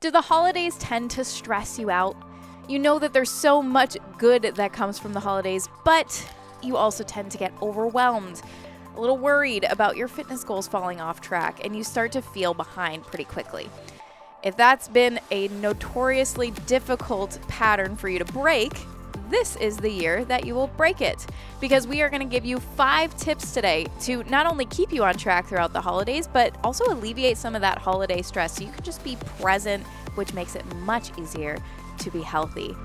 Do the holidays tend to stress you out? You know that there's so much good that comes from the holidays, but you also tend to get overwhelmed, a little worried about your fitness goals falling off track, and you start to feel behind pretty quickly. If that's been a notoriously difficult pattern for you to break, this is the year that you will break it, because we are going to give you 5 tips today to not only keep you on track throughout the holidays, but also alleviate some of that holiday stress so you can just be present, which makes it much easier to be healthy.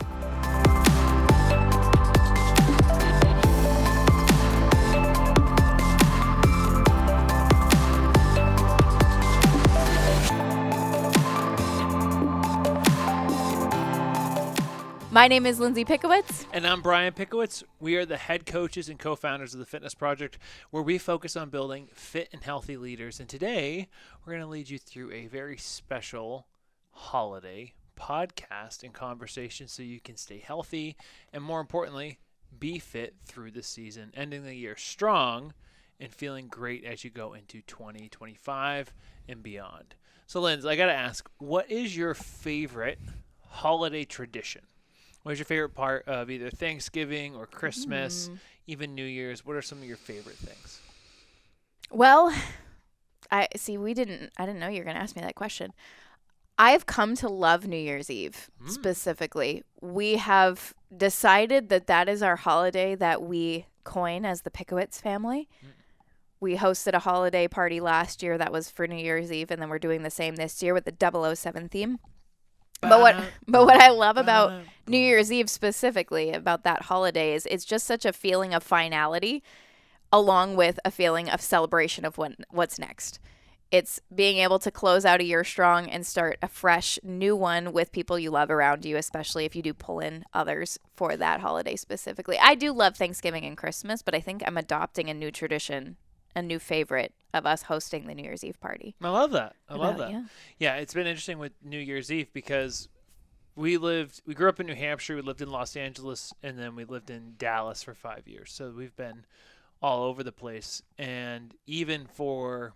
My name is Lindsay Pickowitz. And I'm Brian Pickowitz. We are the head coaches and co-founders of the Fitness Project, where we focus on building fit and healthy leaders. And today, we're going to lead you through a very special holiday podcast and conversation so you can stay healthy and, more importantly, be fit through the season, ending the year strong and feeling great as you go into 2025 and beyond. So, Lindsay, I got to ask, what is your favorite holiday tradition? What's your favorite part of either Thanksgiving or Christmas, even New Year's? What are some of your favorite things? Well, I didn't know you were going to ask me that question. I've come to love New Year's Eve specifically. We have decided that is our holiday that we coin as the Pickowitz family. We hosted a holiday party last year that was for New Year's Eve, and then we're doing the same this year with the 007 theme. But what I love about New Year's Eve specifically, about that holiday, is it's just such a feeling of finality along with a feeling of celebration of what's next. It's being able to close out a year strong and start a fresh new one with people you love around you, especially if you do pull in others for that holiday specifically. I do love Thanksgiving and Christmas, but I think I'm adopting a new tradition, a new favorite of us hosting the New Year's Eve party. I love that. Yeah, it's been interesting with New Year's Eve because we grew up in New Hampshire, we lived in Los Angeles, and then we lived in Dallas for 5 years. So we've been all over the place. And even for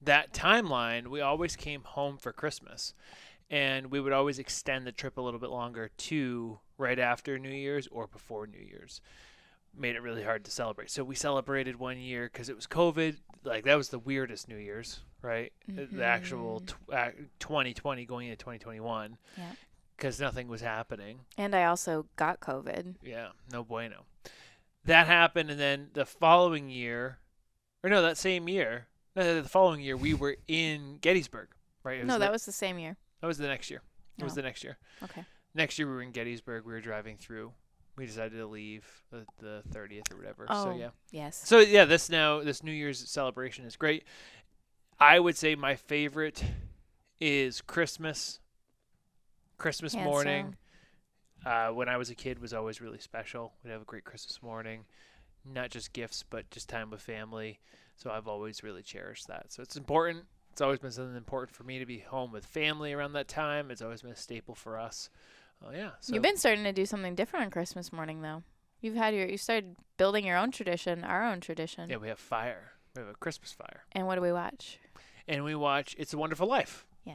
that timeline, we always came home for Christmas. And we would always extend the trip a little bit longer to right after New Year's or before New Year's. Made it really hard to celebrate. So we celebrated one year because it was COVID. Like, that was the weirdest New Year's, right? The actual 2020 going into 2021. Yeah. Because nothing was happening. And I also got COVID. Yeah, no bueno. That happened, and then the following year, the following year, we were in Gettysburg, right? That was the same year. That was the next year. It was the next year. Okay. Next year, we were in Gettysburg. We were driving through. We decided to leave the 30th or whatever. Oh, so, yeah. Yes. So, yeah, this New Year's celebration is great. I would say my favorite is Christmas. Christmas morning. When I was a kid, was always really special. We'd have a great Christmas morning. Not just gifts, but just time with family. So I've always really cherished that. So it's important. It's always been something important for me to be home with family around that time. It's always been a staple for us. Oh, yeah. So you've been starting to do something different on Christmas morning, though. You started building your own tradition, our own tradition. Yeah, we have fire. We have a Christmas fire. And what do we watch? And we watch It's a Wonderful Life. Yeah.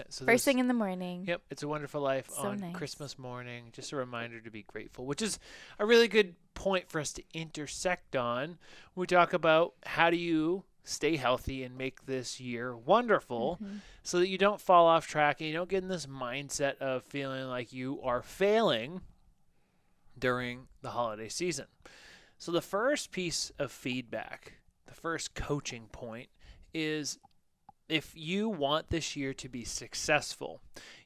So first thing in the morning. Yep, It's a Wonderful Life on nice. Christmas morning. Just a reminder to be grateful, which is a really good point for us to intersect on. We talk about how do you stay healthy and make this year wonderful so that you don't fall off track and you don't get in this mindset of feeling like you are failing during the holiday season. So the first piece of feedback, the first coaching point is, if you want this year to be successful,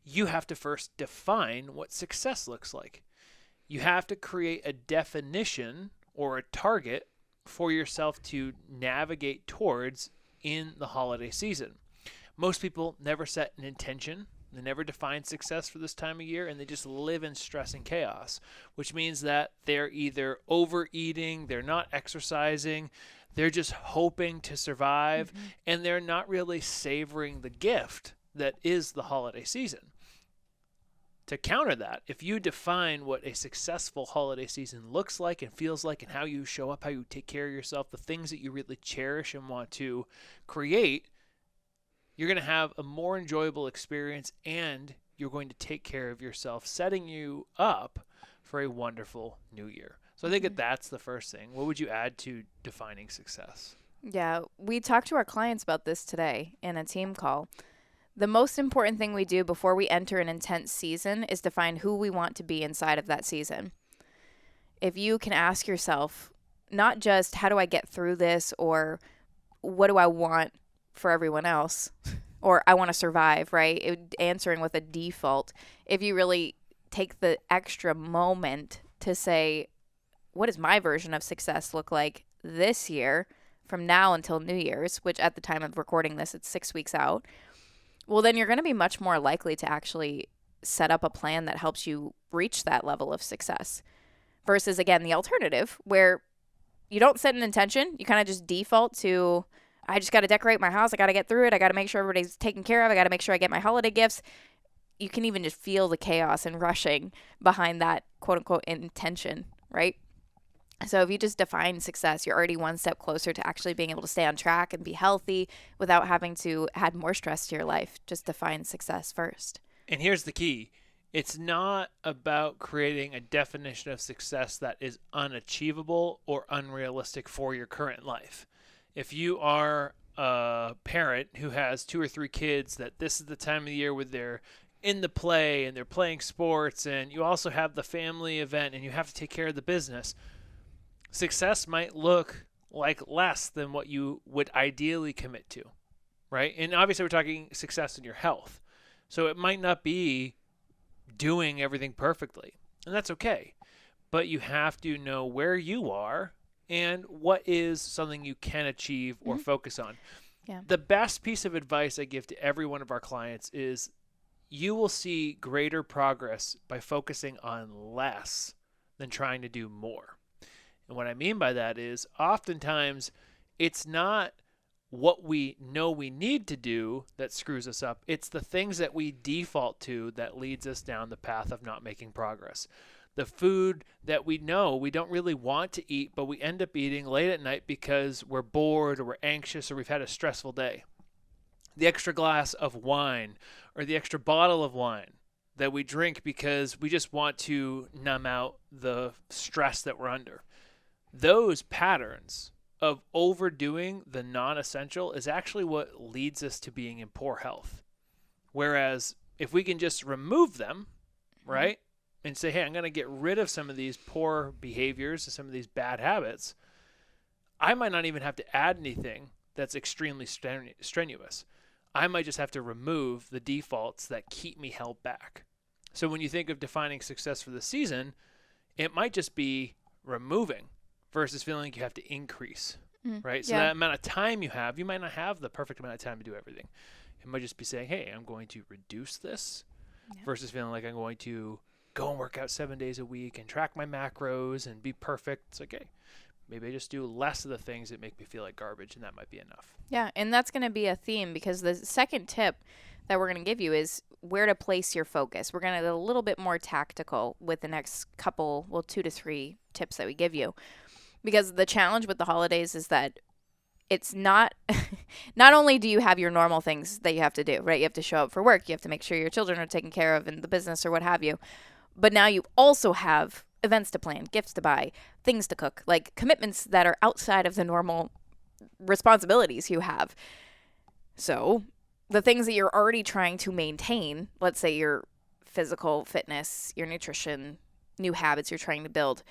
you have to first define what success looks like. You have to create a definition or a target for yourself to navigate towards in the holiday season. Most people never set an intention. They never define success for this time of year, and they just live in stress and chaos, which means that they're either overeating, they're not exercising, they're just hoping to survive, and they're not really savoring the gift that is the holiday season. To counter that, if you define what a successful holiday season looks like and feels like, and how you show up, how you take care of yourself, the things that you really cherish and want to create, you're going to have a more enjoyable experience, and you're going to take care of yourself, setting you up for a wonderful new year. So I think that that's the first thing. What would you add to defining success? Yeah, we talked to our clients about this today in a team call. The most important thing we do before we enter an intense season is define who we want to be inside of that season. If you can ask yourself, not just how do I get through this, or what do I want for everyone else, or I want to survive, right? Answering with a default. If you really take the extra moment to say, what does my version of success look like this year from now until New Year's, which at the time of recording this, it's 6 weeks out. Well, then you're going to be much more likely to actually set up a plan that helps you reach that level of success versus, again, the alternative where you don't set an intention. You kind of just default to, I just got to decorate my house. I got to get through it. I got to make sure everybody's taken care of. I got to make sure I get my holiday gifts. You can even just feel the chaos and rushing behind that quote unquote intention, right? So if you just define success, you're already one step closer to actually being able to stay on track and be healthy without having to add more stress to your life. Just define success first. And here's the key. It's not about creating a definition of success that is unachievable or unrealistic for your current life. If you are a parent who has 2 or 3 kids, that this is the time of the year where they're in the play and they're playing sports, and you also have the family event and you have to take care of the business, success might look like less than what you would ideally commit to, right? And obviously we're talking success in your health. So it might not be doing everything perfectly, and that's okay. But you have to know where you are and what is something you can achieve or focus on. Yeah. The best piece of advice I give to every one of our clients is you will see greater progress by focusing on less than trying to do more. And what I mean by that is oftentimes it's not what we know we need to do that screws us up. It's the things that we default to that leads us down the path of not making progress. The food that we know we don't really want to eat, but we end up eating late at night because we're bored or we're anxious or we've had a stressful day. The extra glass of wine or the extra bottle of wine that we drink because we just want to numb out the stress that we're under. Those patterns of overdoing the non-essential is actually what leads us to being in poor health. Whereas if we can just remove them, right, and say, hey, I'm going to get rid of some of these poor behaviors and some of these bad habits, I might not even have to add anything that's extremely strenuous. I might just have to remove the defaults that keep me held back. So when you think of defining success for the season, it might just be removing versus feeling like you have to increase, right? So that amount of time you have, you might not have the perfect amount of time to do everything. It might just be saying, hey, I'm going to reduce this versus feeling like I'm going to go and work out 7 days a week and track my macros and be perfect. It's like, okay, maybe I just do less of the things that make me feel like garbage, and that might be enough. Yeah, and that's going to be a theme because the second tip that we're going to give you is where to place your focus. We're going to get a little bit more tactical with the next couple, 2 to 3 tips that we give you. Because the challenge with the holidays is that it's not only do you have your normal things that you have to do, right? You have to show up for work. You have to make sure your children are taken care of in the business or what have you. But now you also have events to plan, gifts to buy, things to cook, like commitments that are outside of the normal responsibilities you have. So the things that you're already trying to maintain, let's say your physical fitness, your nutrition, new habits you're trying to build,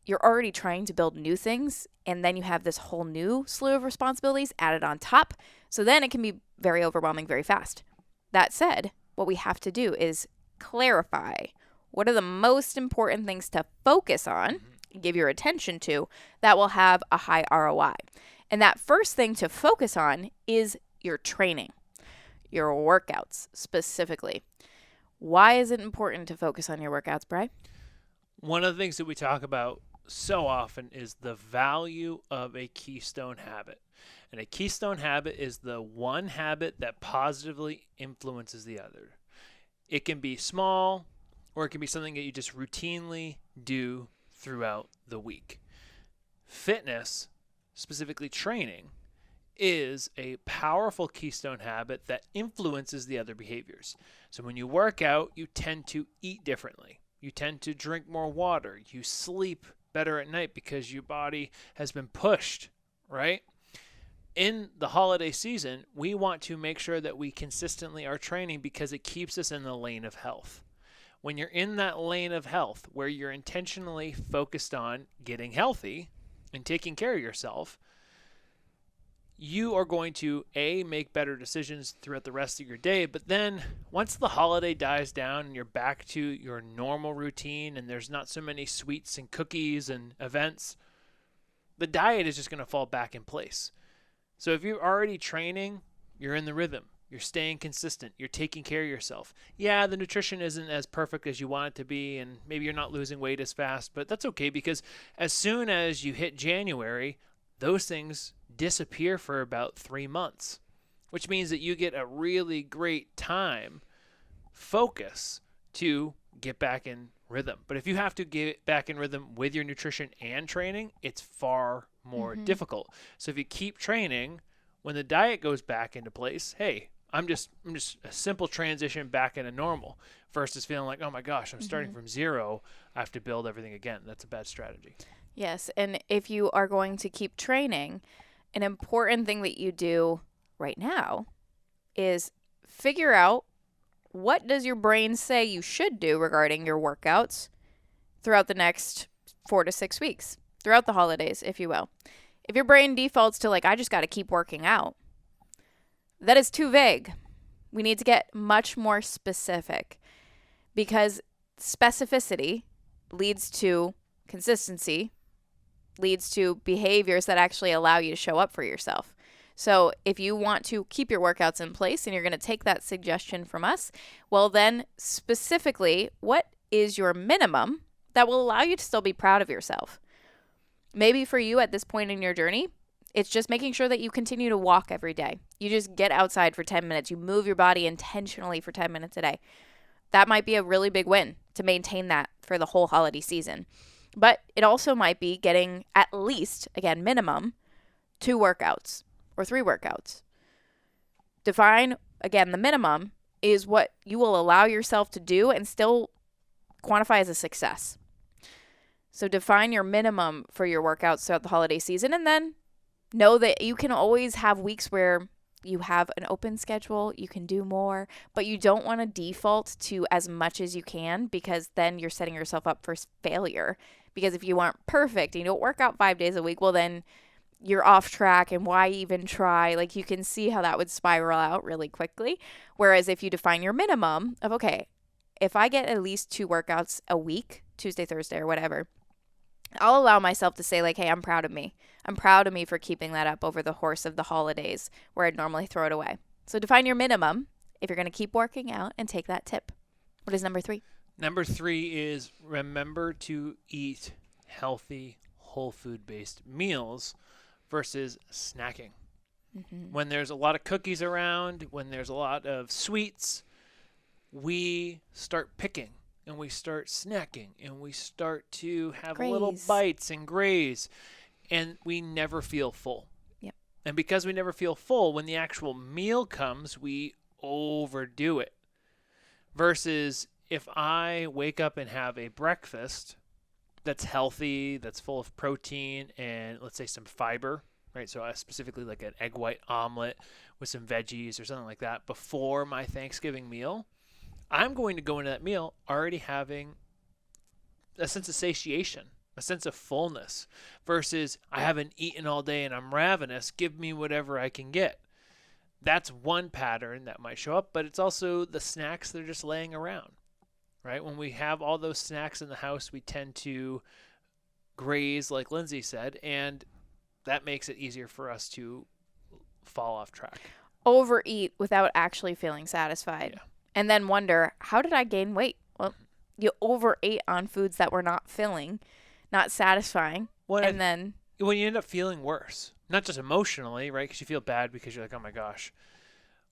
you're already trying to build new things, and then you have this whole new slew of responsibilities added on top. So then it can be very overwhelming very fast. That said, what we have to do is clarify what are the most important things to focus on, give your attention to, that will have a high ROI. And that first thing to focus on is your training, your workouts specifically. Why is it important to focus on your workouts, Bri? One of the things that we talk about so often is the value of a keystone habit. And a keystone habit is the one habit that positively influences the other. It can be small, or it can be something that you just routinely do throughout the week. Fitness, specifically training, is a powerful keystone habit that influences the other behaviors. So when you work out, you tend to eat differently. You tend to drink more water. You sleep better at night because your body has been pushed, right? In the holiday season, we want to make sure that we consistently are training because it keeps us in the lane of health. When you're in that lane of health where you're intentionally focused on getting healthy and taking care of yourself, you are going to make better decisions throughout the rest of your day. But then once the holiday dies down and you're back to your normal routine and there's not so many sweets and cookies and events, the diet is just going to fall back in place. So if you're already training, you're in the rhythm. You're staying consistent. You're taking care of yourself. Yeah, the nutrition isn't as perfect as you want it to be, and maybe you're not losing weight as fast, but that's okay because as soon as you hit January, those things disappear for about 3 months, which means that you get a really great time focus to get back in rhythm. But if you have to get back in rhythm with your nutrition and training, it's far more difficult. So if you keep training, when the diet goes back into place, hey, I'm just a simple transition back into normal versus feeling like, oh my gosh, I'm starting from zero. I have to build everything again. That's a bad strategy. Yes, and if you are going to keep training, an important thing that you do right now is figure out what does your brain say you should do regarding your workouts throughout the next 4 to 6 weeks, throughout the holidays, if you will. If your brain defaults to like, I just got to keep working out, that is too vague. We need to get much more specific because specificity leads to consistency, leads to behaviors that actually allow you to show up for yourself. So if you want to keep your workouts in place and you're going to take that suggestion from us, well then specifically, what is your minimum that will allow you to still be proud of yourself? Maybe for you at this point in your journey, it's just making sure that you continue to walk every day. You just get outside for 10 minutes. You move your body intentionally for 10 minutes a day. That might be a really big win to maintain that for the whole holiday season. But it also might be getting at least, again, minimum, 2 workouts or 3 workouts. Define, again, the minimum is what you will allow yourself to do and still quantify as a success. So define your minimum for your workouts throughout the holiday season, and then know that you can always have weeks where you have an open schedule, you can do more, but you don't want to default to as much as you can because then you're setting yourself up for failure. Because if you aren't perfect and you don't work out 5 days a week, well then you're off track and why even try? Like you can see how that would spiral out really quickly. Whereas if you define your minimum of, okay, if I get at least 2 workouts a week, Tuesday, Thursday, or whatever, I'll allow myself to say like, hey, I'm proud of me. I'm proud of me for keeping that up over the course of the holidays where I'd normally throw it away. So define your minimum if you're going to keep working out and take that tip. What is number 3? Number 3 is remember to eat healthy, whole food-based meals versus snacking. When there's a lot of cookies around, when there's a lot of sweets, we start picking. And we start snacking, and we start to have little bites and graze, and we never feel full. Yep. And because we never feel full, when the actual meal comes, we overdo it. Versus if I wake up and have a breakfast that's healthy, that's full of protein, and let's say some fiber, right? So specifically like an egg white omelet with some veggies or something like that before my Thanksgiving meal, I'm going to go into that meal already having a sense of satiation, a sense of fullness, versus I haven't eaten all day and I'm ravenous. Give me whatever I can get. That's one pattern that might show up, but it's also the snacks that are just laying around, right? When we have all those snacks in the house, we tend to graze, like Lindsay said, and that makes it easier for us to fall off track. Overeat without actually feeling satisfied. Yeah. And then wonder, how did I gain weight? Well, you overate on foods that were not filling, not satisfying. And then when you end up feeling worse, not just emotionally, right? Because you feel bad because you're like, oh my gosh.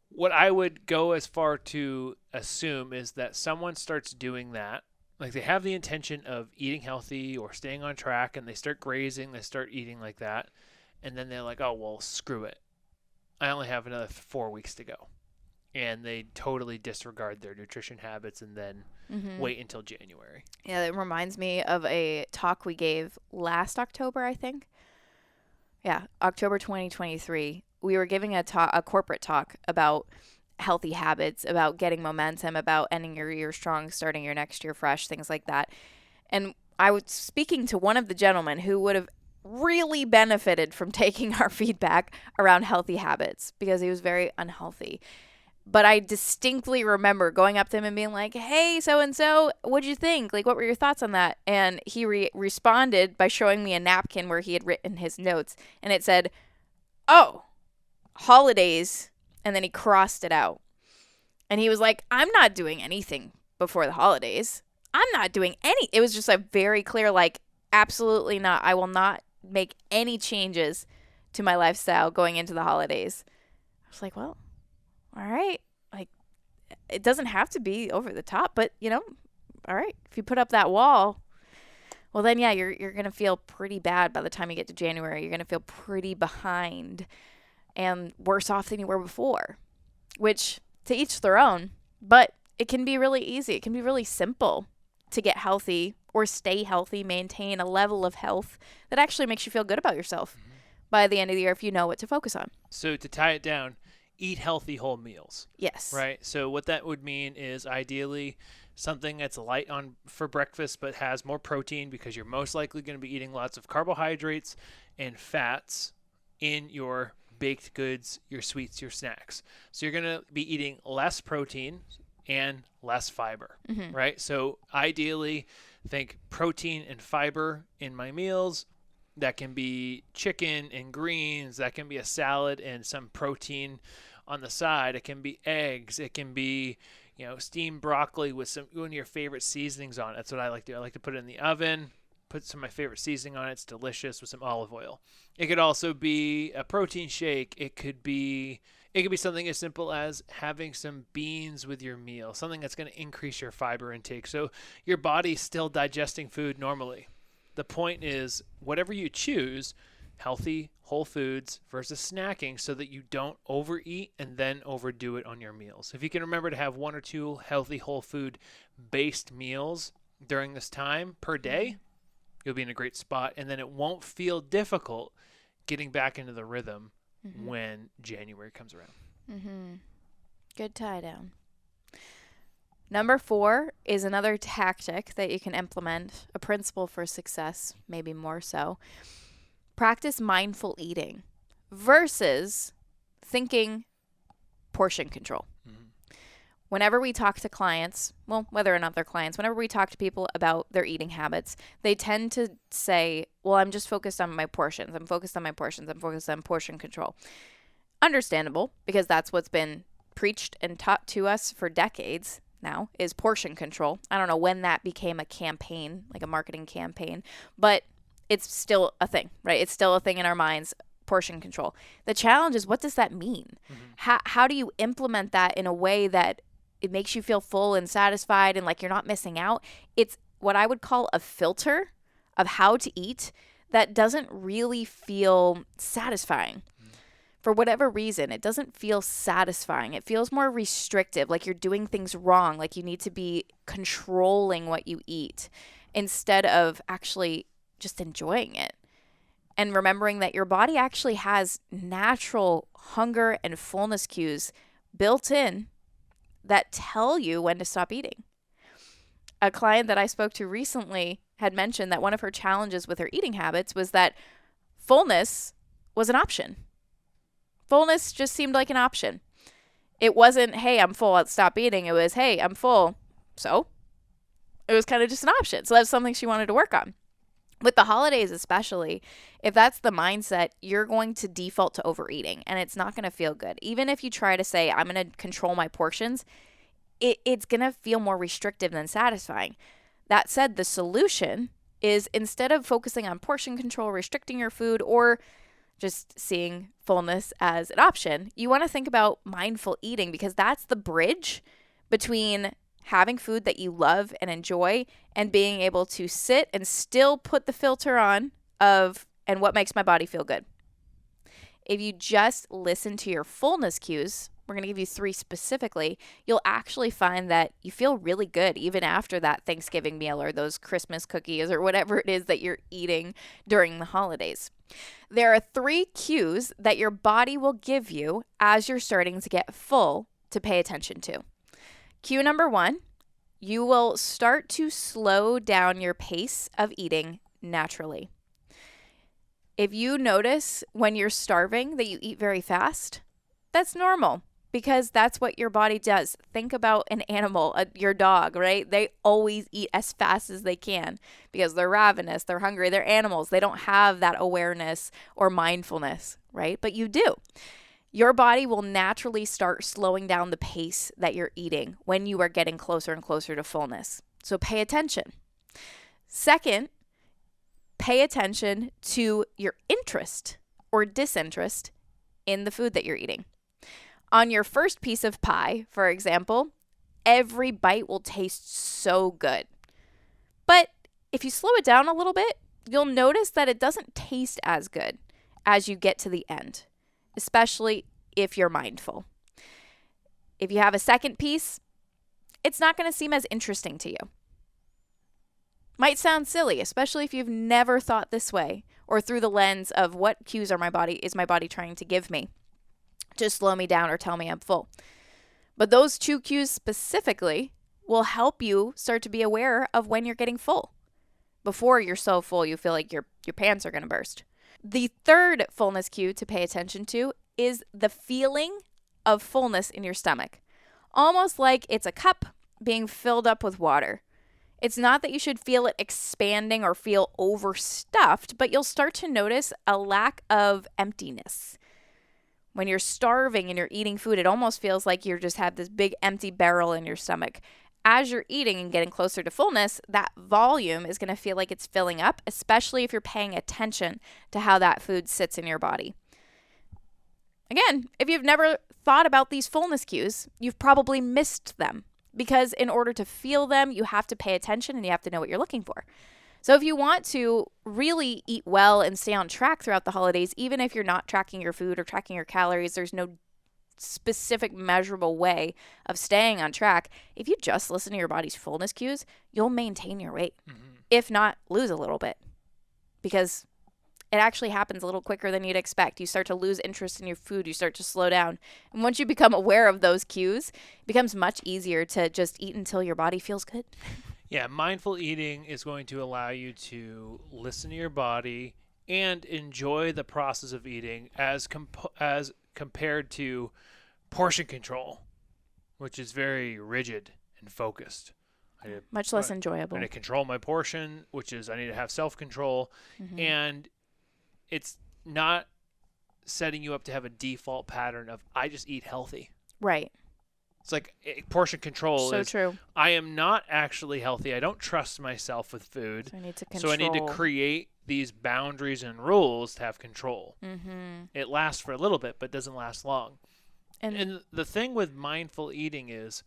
What I would go as far to assume is that someone starts doing that. Like they have the intention of eating healthy or staying on track, and they start grazing, they start eating like that. And then they're like, oh, well, screw it. I only have another 4 weeks to go. And they totally disregard their nutrition habits and then wait until January. Yeah, it reminds me of a talk we gave last October, I think. Yeah, October 2023. We were giving a corporate talk about healthy habits, about getting momentum, about ending your year strong, starting your next year fresh, things like that. And I was speaking to one of the gentlemen who would have really benefited from taking our feedback around healthy habits because he was very unhealthy. But I distinctly remember going up to him and being like, hey, so-and-so, what'd you think? Like, what were your thoughts on that? And he responded by showing me a napkin where he had written his notes. And it said, oh, holidays. And then he crossed it out. And he was like, I'm not doing anything before the holidays. I'm not doing any. It was just a very clear, like, absolutely not. I will not make any changes to my lifestyle going into the holidays. I was like, well, all right. Like, it doesn't have to be over the top, but, all right. If you put up that wall, well, then, yeah, you're going to feel pretty bad by the time you get to January. You're going to feel pretty behind and worse off than you were before, which to each their own, but it can be really easy. It can be really simple to get healthy or stay healthy, maintain a level of health that actually makes you feel good about yourself by the end of the year if you know what to focus on. So to tie it down, eat healthy whole meals. Yes. Right? So what that would mean is ideally something that's light on for breakfast but has more protein because you're most likely going to be eating lots of carbohydrates and fats in your baked goods, your sweets, your snacks. So you're going to be eating less protein and less fiber, right? So ideally, think protein and fiber in my meals. That can be chicken and greens. That can be a salad and some protein on the side. It can be eggs. It can be, steamed broccoli with one of your favorite seasonings on it. That's what I like to do. I like to put it in the oven, put some of my favorite seasoning on it. It's delicious with some olive oil. It could also be a protein shake. It could be something as simple as having some beans with your meal, something that's going to increase your fiber intake. So your body's still digesting food normally. The point is, whatever you choose, healthy, whole foods versus snacking so that you don't overeat and then overdo it on your meals. If you can remember to have 1 or 2 healthy, whole food based meals during this time per day, you'll be in a great spot. And then it won't feel difficult getting back into the rhythm when January comes around. Good tie down. Number 4 is another tactic that you can implement, a principle for success, maybe more so. Practice mindful eating versus thinking portion control. Whenever we talk to clients, well, whether or not they're clients, whenever we talk to people about their eating habits, they tend to say, well, I'm just focused on my portions. I'm focused on my portions. I'm focused on portion control. Understandable, because that's what's been preached and taught to us for decades now, is portion control. I don't know when that became a campaign, like a marketing campaign, but it's still a thing, right? It's still a thing in our minds, portion control. The challenge is, what does that mean? How do you implement that in a way that it makes you feel full and satisfied and like you're not missing out? It's what I would call a filter of how to eat that doesn't really feel satisfying. For whatever reason, it doesn't feel satisfying. It feels more restrictive, like you're doing things wrong, like you need to be controlling what you eat instead of actually just enjoying it. And remembering that your body actually has natural hunger and fullness cues built in that tell you when to stop eating. A client that I spoke to recently had mentioned that one of her challenges with her eating habits was that fullness was an option. Fullness just seemed like an option. It wasn't, hey, I'm full, I'll stop eating. It was, hey, I'm full. So it was kind of just an option. So that's something she wanted to work on. With the holidays especially, if that's the mindset, you're going to default to overeating and it's not going to feel good. Even if you try to say, I'm going to control my portions, it's going to feel more restrictive than satisfying. That said, the solution is, instead of focusing on portion control, restricting your food, or just seeing fullness as an option, you want to think about mindful eating, because that's the bridge between having food that you love and enjoy and being able to sit and still put the filter on of, and what makes my body feel good. if you just listen to your fullness cues, we're going to give you 3 specifically, you'll actually find that you feel really good even after that Thanksgiving meal or those Christmas cookies or whatever it is that you're eating during the holidays. There are 3 cues that your body will give you as you're starting to get full to pay attention to. Cue number 1, you will start to slow down your pace of eating naturally. If you notice when you're starving that you eat very fast, that's normal because that's what your body does. Think about an animal, your dog, right? They always eat as fast as they can because they're ravenous, they're hungry, they're animals. They don't have that awareness or mindfulness, right? But you do. Your body will naturally start slowing down the pace that you're eating when you are getting closer and closer to fullness. So pay attention. Second, pay attention to your interest or disinterest in the food that you're eating. On your first piece of pie, for example, every bite will taste so good. But if you slow it down a little bit, you'll notice that it doesn't taste as good as you get to the end, especially if you're mindful. If you have a second piece, it's not going to seem as interesting to you. Might sound silly, especially if you've never thought this way or through the lens of what cues is my body trying to give me to slow me down or tell me I'm full. But those 2 cues specifically will help you start to be aware of when you're getting full before you're so full you feel like your pants are going to burst. The third fullness cue to pay attention to is the feeling of fullness in your stomach, almost like it's a cup being filled up with water. It's not that you should feel it expanding or feel overstuffed, but you'll start to notice a lack of emptiness. When you're starving and you're eating food, it almost feels like you just have this big empty barrel in your stomach. As you're eating and getting closer to fullness, that volume is going to feel like it's filling up, especially if you're paying attention to how that food sits in your body. Again, if you've never thought about these fullness cues, you've probably missed them because in order to feel them, you have to pay attention and you have to know what you're looking for. So if you want to really eat well and stay on track throughout the holidays, even if you're not tracking your food or tracking your calories, there's no specific measurable way of staying on track. If you just listen to your body's fullness cues, you'll maintain your weight, if not lose a little bit, because it actually happens a little quicker than you'd expect. You start to lose interest in your food. You start to slow down. And once you become aware of those cues, it becomes much easier to just eat until your body feels good. Yeah, mindful eating is going to allow you to listen to your body and enjoy the process of eating as compared to portion control, which is very rigid and focused. Much less enjoyable. I need to control my portion, which is I need to have self-control. And it's not setting you up to have a default pattern of I just eat healthy. Right. It's like portion control. So true. I am not actually healthy. I don't trust myself with food. So I need to control. So I need to create these boundaries and rules to have control. It lasts for a little bit, but doesn't last long. And the thing with mindful eating is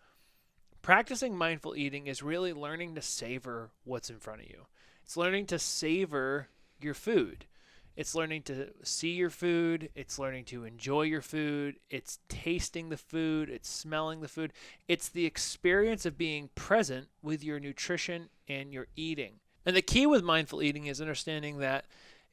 practicing mindful eating is really learning to savor what's in front of you. It's learning to savor your food. It's learning to see your food. It's learning to enjoy your food. It's tasting the food. It's smelling the food. It's the experience of being present with your nutrition and your eating. And the key with mindful eating is understanding that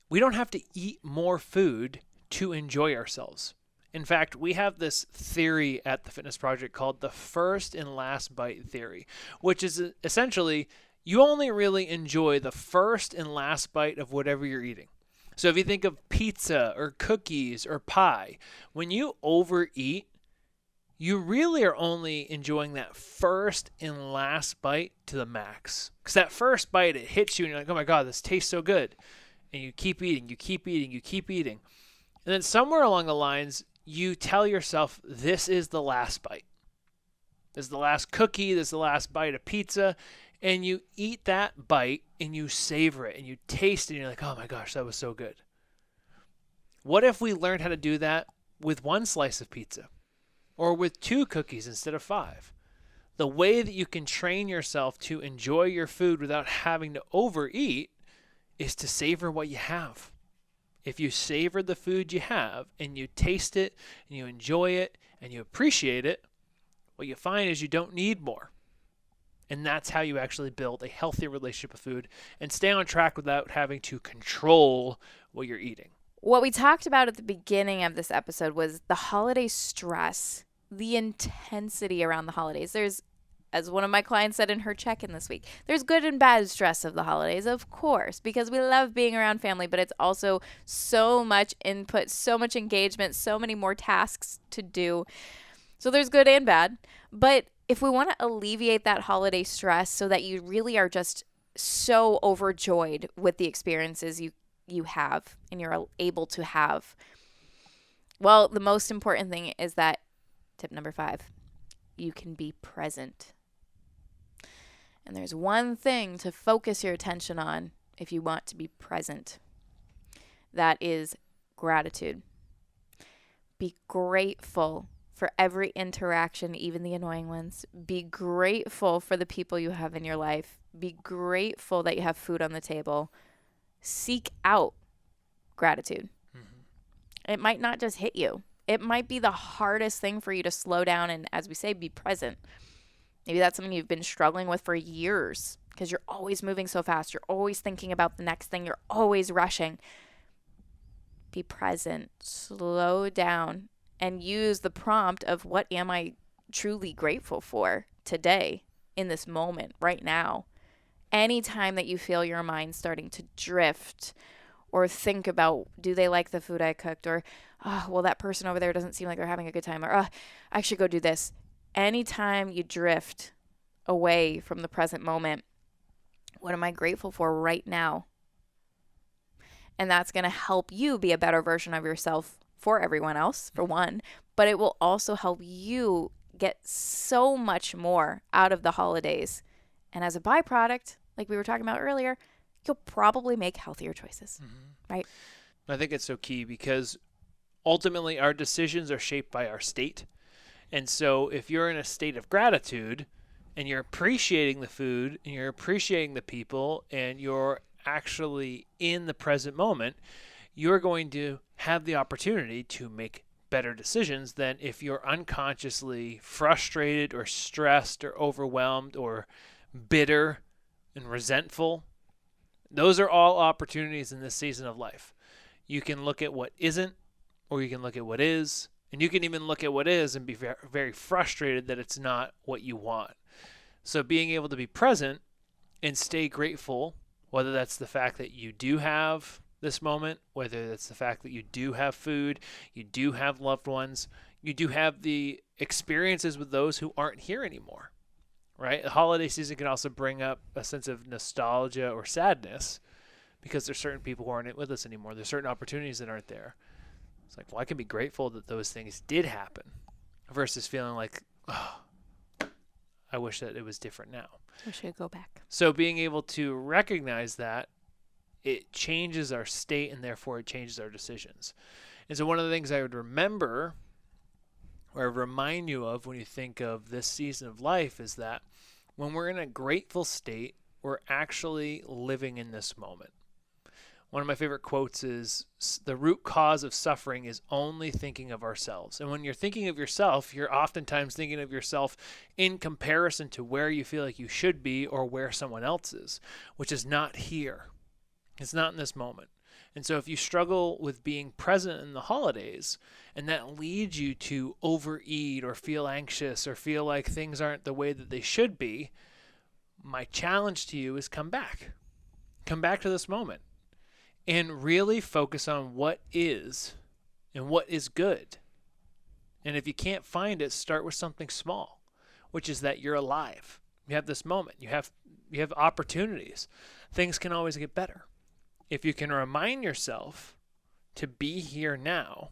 we don't have to eat more food to enjoy ourselves. In fact, we have this theory at the Fitness Project called the first and last bite theory, which is essentially you only really enjoy the first and last bite of whatever you're eating. So if you think of pizza or cookies or pie, when you overeat, you really are only enjoying that first and last bite to the max. Because that first bite, it hits you and you're like, oh my God, this tastes so good. And you keep eating, you keep eating, you keep eating. And then somewhere along the lines, you tell yourself, this is the last bite. This is the last cookie, this is the last bite of pizza. And you eat that bite and you savor it and you taste it and you're like, oh my gosh, that was so good. What if we learned how to do that with one slice of pizza or with 2 cookies instead of 5? The way that you can train yourself to enjoy your food without having to overeat is to savor what you have. If you savor the food you have and you taste it and you enjoy it and you appreciate it, what you find is you don't need more. And that's how you actually build a healthy relationship with food and stay on track without having to control what you're eating. What we talked about at the beginning of this episode was the holiday stress, the intensity around the holidays. There's, as one of my clients said in her check-in this week, there's good and bad stress of the holidays, of course, because we love being around family, but it's also so much input, so much engagement, so many more tasks to do. So there's good and bad. But if we want to alleviate that holiday stress so that you really are just so overjoyed with the experiences you have and you're able to have, well, the most important thing is that tip number 5, you can be present. And there's one thing to focus your attention on if you want to be present. That is gratitude. Be grateful for every interaction, even the annoying ones. Be grateful for the people you have in your life. Be grateful that you have food on the table. Seek out gratitude. Mm-hmm. It might not just hit you. It might be the hardest thing for you to slow down and, as we say, be present. Maybe that's something you've been struggling with for years because you're always moving so fast. You're always thinking about the next thing. You're always rushing. Be present. Slow down. And use the prompt of what am I truly grateful for today, in this moment, right now. Anytime that you feel your mind starting to drift or think about, do they like the food I cooked? Or, oh, well, that person over there doesn't seem like they're having a good time. Or, I should go do this. Anytime you drift away from the present moment, what am I grateful for right now? And that's going to help you be a better version of yourself for everyone else, for one, but it will also help you get so much more out of the holidays. And as a byproduct, like we were talking about earlier, you'll probably make healthier choices, right? I think it's so key because ultimately our decisions are shaped by our state. And so if you're in a state of gratitude and you're appreciating the food and you're appreciating the people and you're actually in the present moment, you're going to have the opportunity to make better decisions than if you're unconsciously frustrated or stressed or overwhelmed or bitter and resentful. Those are all opportunities in this season of life. You can look at what isn't, or you can look at what is, and you can even look at what is and be very frustrated that it's not what you want. So being able to be present and stay grateful, whether that's the fact that you do have this moment, whether that's the fact that you do have food, you do have loved ones, you do have the experiences with those who aren't here anymore, right? The holiday season can also bring up a sense of nostalgia or sadness because there's certain people who aren't with us anymore. There's certain opportunities that aren't there. It's like, well, I can be grateful that those things did happen versus feeling like, oh, I wish that it was different now. I wish I could go back. So being able to recognize that, it changes our state and therefore it changes our decisions. And so one of the things I would remember or remind you of when you think of this season of life is that when we're in a grateful state, we're actually living in this moment. One of my favorite quotes is, the root cause of suffering is only thinking of ourselves. And when you're thinking of yourself, you're oftentimes thinking of yourself in comparison to where you feel like you should be or where someone else is, which is not here. It's not in this moment. And so if you struggle with being present in the holidays and that leads you to overeat or feel anxious or feel like things aren't the way that they should be, my challenge to you is come back. Come back to this moment and really focus on what is and what is good. And if you can't find it, start with something small, which is that you're alive. You have this moment. You have opportunities. Things can always get better. If you can remind yourself to be here now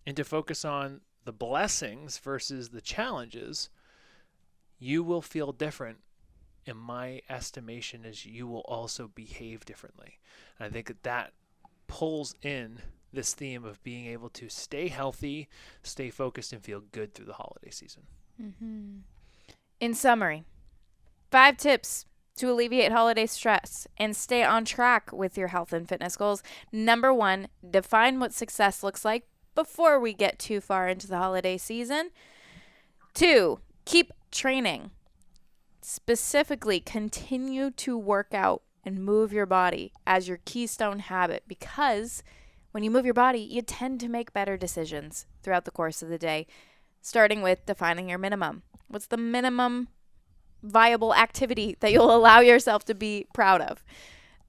and to focus on the blessings versus the challenges, you will feel different. And my estimation is you will also behave differently. And I think that pulls in this theme of being able to stay healthy, stay focused, and feel good through the holiday season. Mm-hmm. In summary, 5 tips to alleviate holiday stress and stay on track with your health and fitness goals. Number one, define what success looks like before we get too far into the holiday season. 2, keep training. Specifically, continue to work out and move your body as your keystone habit, because when you move your body, you tend to make better decisions throughout the course of the day, starting with defining your minimum. What's the minimum viable activity that you'll allow yourself to be proud of?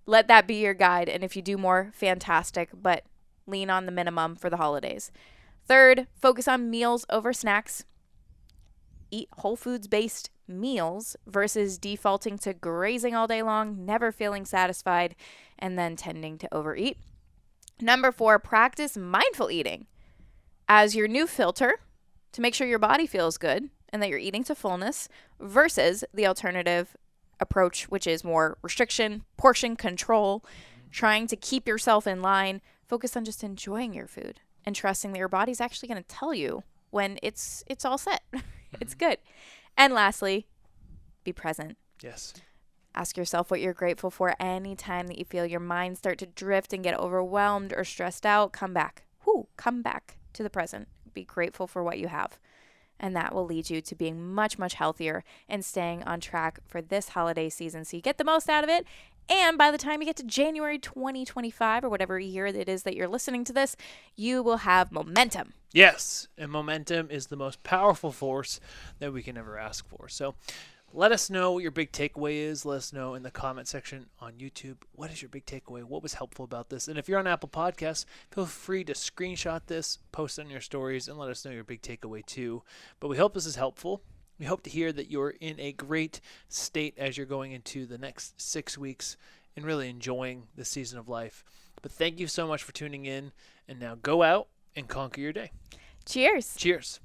Let that be your guide. And if you do more, fantastic, but lean on the minimum for the holidays. 3rd, focus on meals over snacks. Eat whole foods based meals versus defaulting to grazing all day long, never feeling satisfied, and then tending to overeat. Number 4, practice mindful eating as your new filter to make sure your body feels good and that you're eating to fullness, versus the alternative approach, which is more restriction, portion control, trying to keep yourself in line. Focus on just enjoying your food and trusting that your body's actually going to tell you when it's all set. It's good. And lastly, be present. Yes. Ask yourself what you're grateful for. Anytime that you feel your mind start to drift and get overwhelmed or stressed out, come back. Come back to the present. Be grateful for what you have. And that will lead you to being much, much healthier and staying on track for this holiday season so you get the most out of it. And by the time you get to January 2025 or whatever year it is that you're listening to this, you will have momentum. Yes, and momentum is the most powerful force that we can ever ask for. So let us know what your big takeaway is. Let us know in the comment section on YouTube. What is your big takeaway? What was helpful about this? And if you're on Apple Podcasts, feel free to screenshot this, post it on your stories, and let us know your big takeaway too. But we hope this is helpful. We hope to hear that you're in a great state as you're going into the next 6 weeks and really enjoying the season of life. But thank you so much for tuning in. And now go out and conquer your day. Cheers. Cheers.